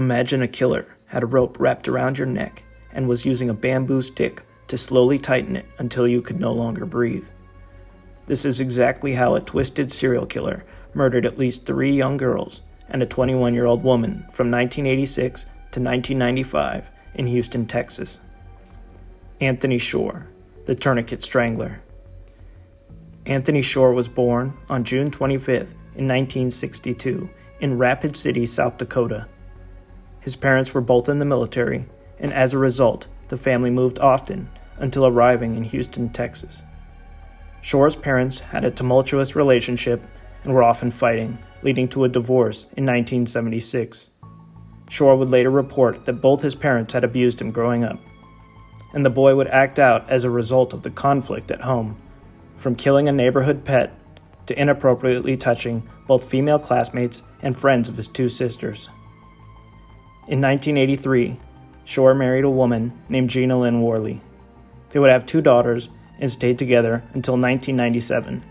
Imagine a killer had a rope wrapped around your neck and was using a bamboo stick to slowly tighten it until you could no longer breathe. This is exactly how a twisted serial killer murdered at least 3 young girls and a 21-year-old woman from 1986 to 1995 in Houston, Texas. Anthony Shore, the Tourniquet Strangler. Anthony Shore was born on June 25th in 1962 in Rapid City, South Dakota. His parents were both in the military, and as a result, the family moved often until arriving in Houston, Texas. Shore's parents had a tumultuous relationship and were often fighting, leading to a divorce in 1976. Shore would later report that both his parents had abused him growing up, and the boy would act out as a result of the conflict at home, from killing a neighborhood pet to inappropriately touching both female classmates and friends of his 2 sisters. In 1983, Shore married a woman named Gina Lynn Worley. They would have 2 daughters and stayed together until 1997.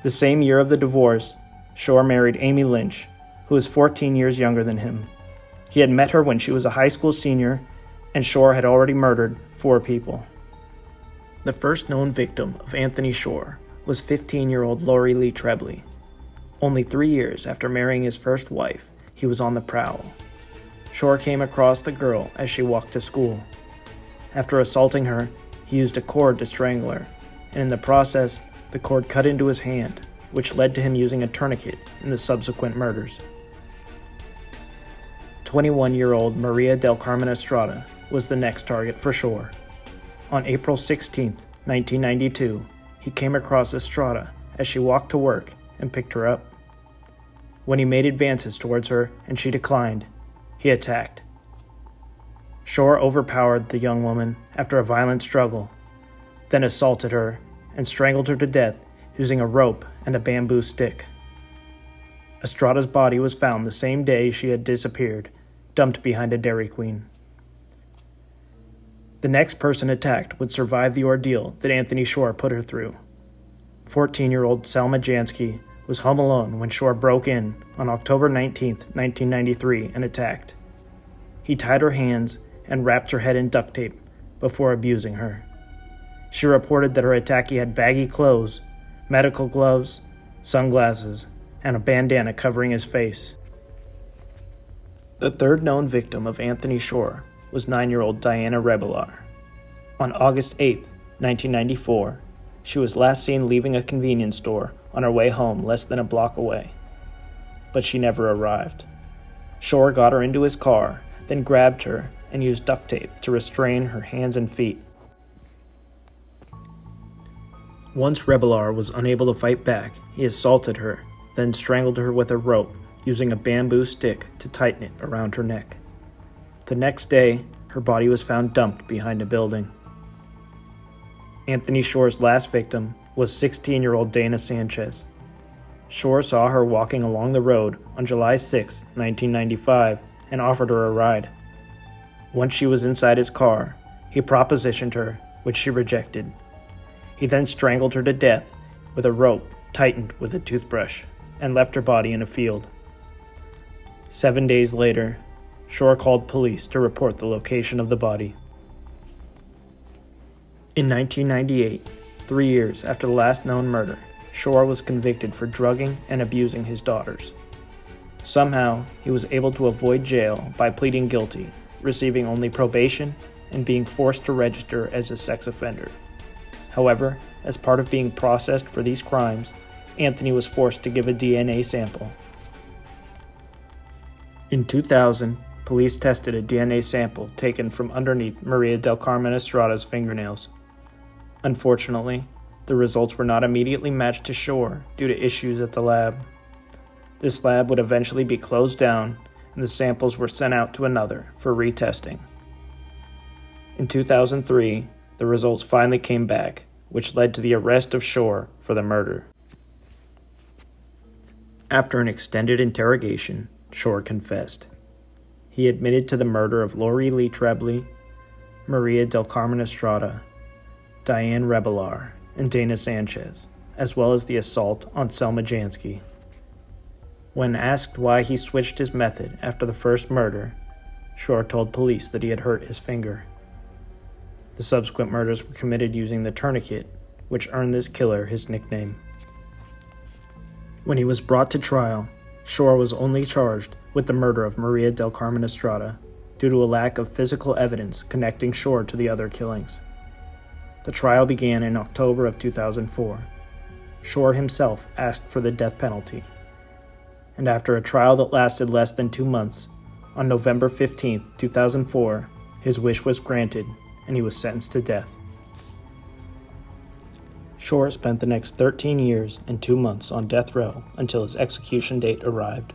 The same year of the divorce, Shore married Amy Lynch, who was 14 years younger than him. He had met her when she was a high school senior, and Shore had already murdered 4 people. The first known victim of Anthony Shore was 15-year-old Lori Lee Trebley. Only 3 years after marrying his first wife, he was on the prowl. Shore came across the girl as she walked to school. After assaulting her, he used a cord to strangle her, and in the process, the cord cut into his hand, which led to him using a tourniquet in the subsequent murders. 21-year-old Maria del Carmen Estrada was the next target for Shore. On April 16, 1992, he came across Estrada as she walked to work and picked her up. When he made advances towards her and she declined, he attacked. Shore overpowered the young woman after a violent struggle, then assaulted her and strangled her to death using a rope and a bamboo stick. Estrada's body was found the same day she had disappeared, dumped behind a Dairy Queen. The next person attacked would survive the ordeal that Anthony Shore put her through. 14-year-old Selma Jansky was home alone when Shore broke in on October 19, 1993, and attacked. He tied her hands and wrapped her head in duct tape before abusing her. She reported that her attackee had baggy clothes, medical gloves, sunglasses, and a bandana covering his face. The third known victim of Anthony Shore was 9-year-old Diana Rebelar. On August 8, 1994, she was last seen leaving a convenience store on her way home less than a block away. But she never arrived. Shore got her into his car, then grabbed her and used duct tape to restrain her hands and feet. Once Rebelar was unable to fight back, he assaulted her, then strangled her with a rope using a bamboo stick to tighten it around her neck. The next day, her body was found dumped behind a building. Anthony Shore's last victim was 16-year-old Dana Sanchez. Shore saw her walking along the road on July 6, 1995, and offered her a ride. Once she was inside his car, he propositioned her, which she rejected. He then strangled her to death with a rope tightened with a toothbrush and left her body in a field. 7 days later, Shore called police to report the location of the body. In 1998, 3 years after the last known murder, Shore was convicted for drugging and abusing his daughters. Somehow, he was able to avoid jail by pleading guilty, receiving only probation, and being forced to register as a sex offender. However, as part of being processed for these crimes, Anthony was forced to give a DNA sample. In 2000, police tested a DNA sample taken from underneath Maria del Carmen Estrada's fingernails. Unfortunately, the results were not immediately matched to Shore due to issues at the lab. This lab would eventually be closed down, and the samples were sent out to another for retesting. In 2003, the results finally came back, which led to the arrest of Shore for the murder. After an extended interrogation, Shore confessed. He admitted to the murder of Lori Lee Trebley, Maria del Carmen Estrada, Diane Rebelar, and Dana Sanchez, as well as the assault on Selma Jansky. When asked why he switched his method after the first murder, Shore told police that he had hurt his finger. The subsequent murders were committed using the tourniquet, which earned this killer his nickname. When he was brought to trial, Shore was only charged with the murder of Maria del Carmen Estrada due to a lack of physical evidence connecting Shore to the other killings. The trial began in October of 2004. Shore himself asked for the death penalty, and after a trial that lasted less than 2 months, on November 15, 2004, his wish was granted and he was sentenced to death. Shore spent the next 13 years and 2 months on death row until his execution date arrived.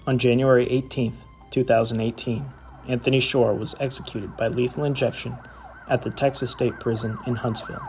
On January 18, 2018, Anthony Shore was executed by lethal injection at the Texas State Prison in Huntsville.